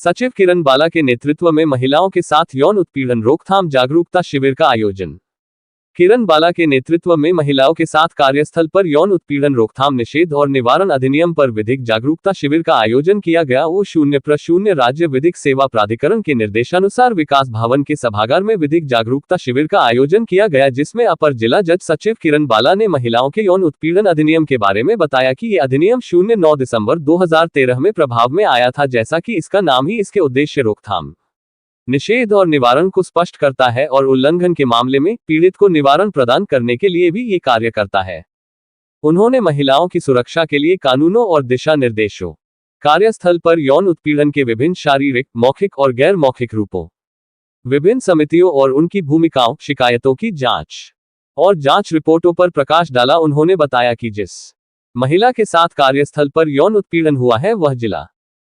सचिव किरण बाला के नेतृत्व में महिलाओं के साथ यौन उत्पीड़न रोकथाम जागरूकता शिविर का आयोजन। किरण बाला के नेतृत्व में महिलाओं के साथ कार्यस्थल पर यौन उत्पीड़न रोकथाम निषेध और निवारण अधिनियम पर विधिक जागरूकता शिविर का आयोजन किया गया। O0 राज्य विधिक सेवा प्राधिकरण के निर्देशानुसार विकास भवन के सभागार में विधिक जागरूकता शिविर का आयोजन किया गया, जिसमें अपर जिला जज सचिव किरण बाला ने महिलाओं के यौन उत्पीड़न अधिनियम के बारे में बताया कि ये अधिनियम 9 दिसंबर 2013 में प्रभाव में आया था, जैसा कि इसका नाम ही इसके उद्देश्य रोकथाम, निषेध और निवारण को स्पष्ट करता है और उल्लंघन के मामले में पीड़ित को निवारण प्रदान करने के लिए भी ये कार्य करता है। उन्होंने महिलाओं की सुरक्षा के लिए कानूनों और दिशा निर्देशों, कार्यस्थल पर यौन उत्पीड़न के विभिन्न शारीरिक, मौखिक और गैर मौखिक रूपों, विभिन्न समितियों और उनकी भूमिकाओं, शिकायतों की जांच और जांच रिपोर्टों पर प्रकाश डाला। उन्होंने बताया कि जिस महिला के साथ कार्यस्थल पर यौन उत्पीड़न हुआ है वह जिला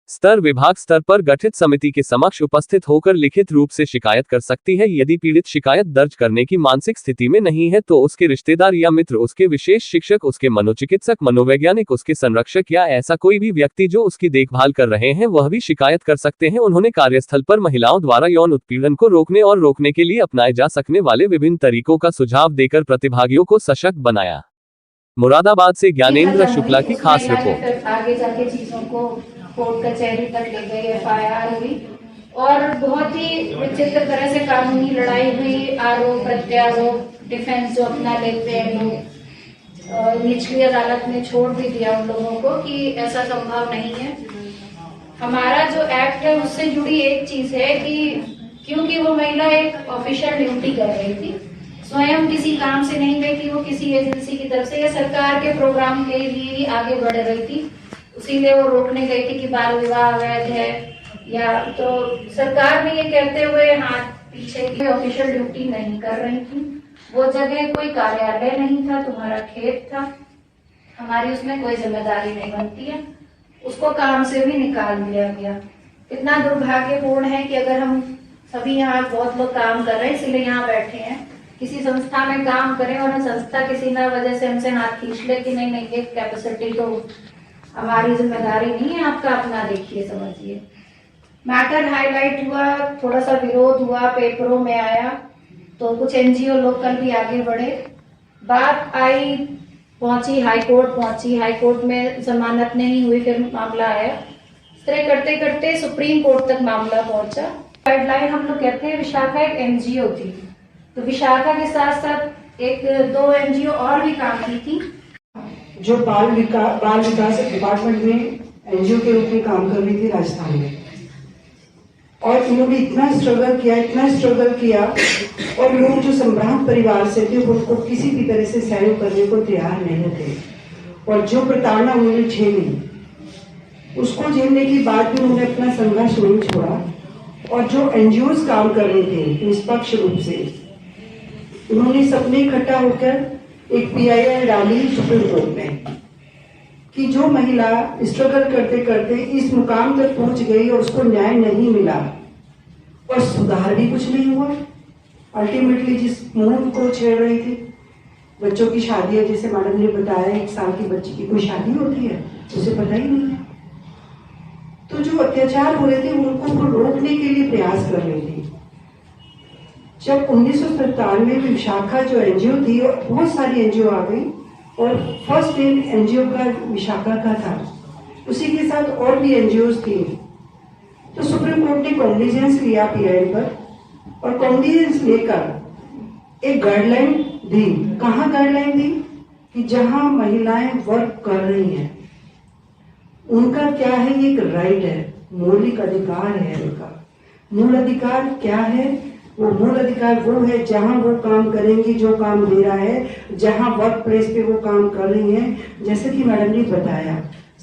स्तर, विभाग स्तर पर गठित समिति के समक्ष उपस्थित होकर लिखित रूप से शिकायत कर सकती है। यदि पीड़ित शिकायत दर्ज करने की मानसिक स्थिति में नहीं है तो उसके रिश्तेदार या मित्र, उसके विशेष शिक्षक, उसके मनोचिकित्सक, मनोवैज्ञानिक, उसके संरक्षक या ऐसा कोई भी व्यक्ति जो उसकी देखभाल कर रहे हैं वह भी शिकायत कर सकते हैं। उन्होंने कार्यस्थल पर महिलाओं द्वारा यौन उत्पीड़न को रोकने और रोकने के लिए अपनाए जा सकने वाले विभिन्न तरीकों का सुझाव देकर प्रतिभागियों को सशक्त बनाया। मुरादाबाद से ज्ञानेंद्र शुक्ला की खास रिपोर्ट। आगे जाके चीजों को कोर्ट कचहरी तक ले गई, FIR हुई और बहुत ही विचित्र तरह से कानूनी लड़ाई हुई। आरोप प्रत्यारोप, डिफेंस जो अपना लेते हैं लोग, निचली अदालत ने छोड़ भी दिया उन लोगों को कि ऐसा संभव नहीं है। हमारा जो एक्ट है उससे जुड़ी एक चीज है कि क्योंकि वो महिला एक ऑफिशियल ड्यूटी कर रही थी, स्वयं किसी काम से नहीं गई थी, वो किसी एजेंसी की तरफ से या सरकार के प्रोग्राम के लिए ही आगे बढ़ रही थी, इसीलिए वो रोकने गई थी कि बाल विवाह अवैध है। या तो सरकार ने ये कहते हुए हाथ पीछे की ऑफिशियल ड्यूटी नहीं कर रही थी, वो जगह कोई कार्यालय नहीं था, तुम्हारा खेत था, हमारी उसमें कोई जिम्मेदारी नहीं बनती है, उसको काम से भी निकाल दिया गया। इतना दुर्भाग्यपूर्ण है कि अगर हम सभी यहाँ बहुत लोग काम कर रहे हैं, इसीलिए यहाँ बैठे हैं, किसी संस्था में काम करें और संस्था किसी ना वजह से हमसे हाथ खींच ले कि नहीं ये कैपेसिटी तो हमारी जिम्मेदारी नहीं है, आपका अपना देखिए समझिए। मैटर हाईलाइट हुआ, थोड़ा सा विरोध हुआ, पेपरों में आया, तो कुछ NGO लोकल भी आगे बढ़े, बात आई, पहुंची हाईकोर्ट, हाईकोर्ट में जमानत नहीं हुई, फिर मामला आया, इस तरह करते करते सुप्रीम कोर्ट तक मामला पहुंचा। गाइडलाइन हम लोग कहते हैं, विशाखा एक NGO थी, तो विशाखा के साथ साथ एक 2 NGO और भी काम की थी जो बाल विकास डिपार्टमेंट में NGO के रूप में काम कर रही थी राजस्थान में। और उन्होंने इतना स्ट्रगल किया और लोग जो संभ्रांत परिवार से थे उनको किसी भी तरह से सहयोग करने को तैयार नहीं थे। और जो प्रताड़ना उन्होंने झेली, उसको झेलने के बाद भी उन्होंने अपना संघर्ष नहीं छोड़ा। और जो NGOs काम कर रहे थे निष्पक्ष रूप से, उन्होंने सबने इकट्ठा होकर एक PIL डाली सुप्रीम कोर्ट में कि जो महिला स्ट्रगल करते करते इस मुकाम तक पहुंच गई और उसको न्याय नहीं मिला और सुधार भी कुछ नहीं हुआ, अल्टीमेटली जिस मूड को छेड़ रही थी, बच्चों की शादी है, जैसे मैडम ने बताया 1 साल की बच्ची की कोई शादी होती है, उसे पता ही नहीं है। तो जो अत्याचार हो रहे थे उनको रोकने के लिए प्रयास कर रही थी। जब 1997 में विशाखा जो NGO थी, और बहुत सारी NGO आ गई और फर्स्ट NGO का विशाखा का था, उसी के साथ और भी NGOs थी। तो सुप्रीम कोर्ट ने कॉग्निजेंस लिया PIL पर और कॉग्निजेंस लेकर एक गाइडलाइन दी। कहाँ गाइडलाइन दी कि जहां महिलाएं वर्क कर रही हैं उनका क्या है, ये एक राइट है, मौलिक अधिकार है। उनका मूल अधिकार क्या है? वो मूल अधिकार वो है जहां वो काम करेंगी जो काम दे रहा है, जहां वर्क प्लेस पे वो काम कर रही हैं। जैसे कि मैडम ने बताया,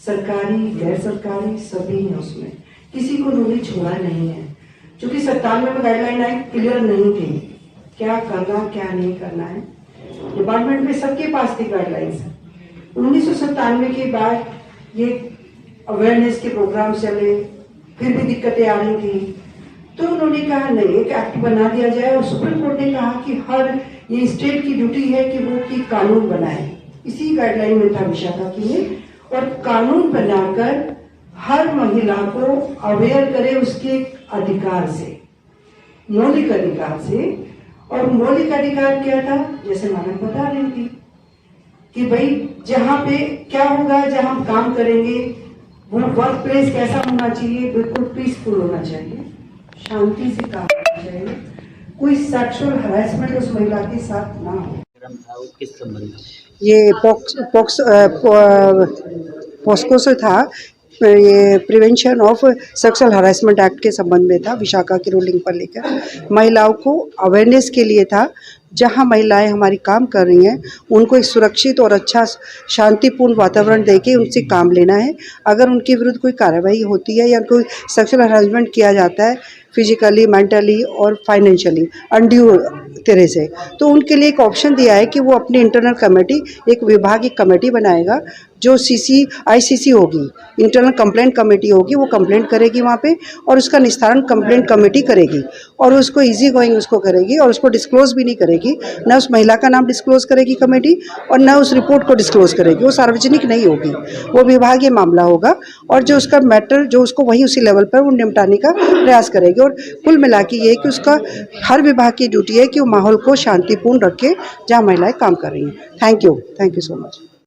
सरकारी गैर सरकारी सभी हैं, उसमें किसी को उन्होंने छोड़ा नहीं है। क्योंकि 97 में गाइडलाइन आई, क्लियर नहीं थी क्या करना क्या नहीं करना है। डिपार्टमेंट में सबके पास थी गाइडलाइंस। 1997 के बाद ये अवेयरनेस के प्रोग्राम चले, फिर भी दिक्कतें आ रही थी, तो उन्होंने कहा नहीं, एक एक्ट बना दिया जाए। और सुप्रीम कोर्ट ने कहा कि हर ये स्टेट की ड्यूटी है कि वो की कानून बनाए। इसी गाइडलाइन में था विशाखा की, और कानून बनाकर हर महिला को अवेयर करे उसके अधिकार से, मौलिक अधिकार से। और मौलिक अधिकार क्या था, जैसे मैडम बता रही थी कि भाई जहाँ पे क्या होगा, जहाँ हम काम करेंगे वो वर्क प्लेस कैसा होना चाहिए, बिल्कुल पीसफुल होना चाहिए, शांति से काम करना चाहिए, कोई सेक्सुअल हरासमेंट उस महिला के साथ ना हो। किस संबंध में? ये पॉस्को से था, ये prevention of sexual harassment act के संबंध में था, विशाखा की रूलिंग पर लेकर महिलाओं को अवेयरनेस के लिए था। जहां महिलाएं हमारी काम कर रही हैं उनको एक सुरक्षित और अच्छा शांतिपूर्ण वातावरण देके उनसे काम लेना है। अगर उनके विरुद्ध कोई कार्रवाई होती है या कोई सेक्सुअल हरासमेंट किया जाता है फिजिकली, मेंटली और फाइनेंशियली अनड्यू तरह से, तो उनके लिए एक ऑप्शन दिया है कि वो अपनी इंटरनल कमेटी, एक विभाग एक कमेटी बनाएगा जो ICC होगी, इंटरनल कंप्लेंट कमेटी होगी, वो कंप्लेंट करेगी वहाँ पे और उसका निस्तारण कंप्लेंट कमेटी करेगी और उसको इजी गोइंग उसको करेगी और उसको डिस्क्लोज भी नहीं करेगी, ना उस महिला का नाम डिस्क्लोज करेगी कमेटी और ना उस रिपोर्ट को डिस्क्लोज करेगी, वो सार्वजनिक नहीं होगी, वो विभागीय मामला होगा और जो उसका मैटर जो उसको वही उसी लेवल पर वो निपटाने का प्रयास करेगी। और कुल मिला के ये कि उसका हर विभाग की ड्यूटी है कि वो माहौल को शांतिपूर्ण रखे जहाँ महिलाएं काम कर रही हैं। Thank you so much.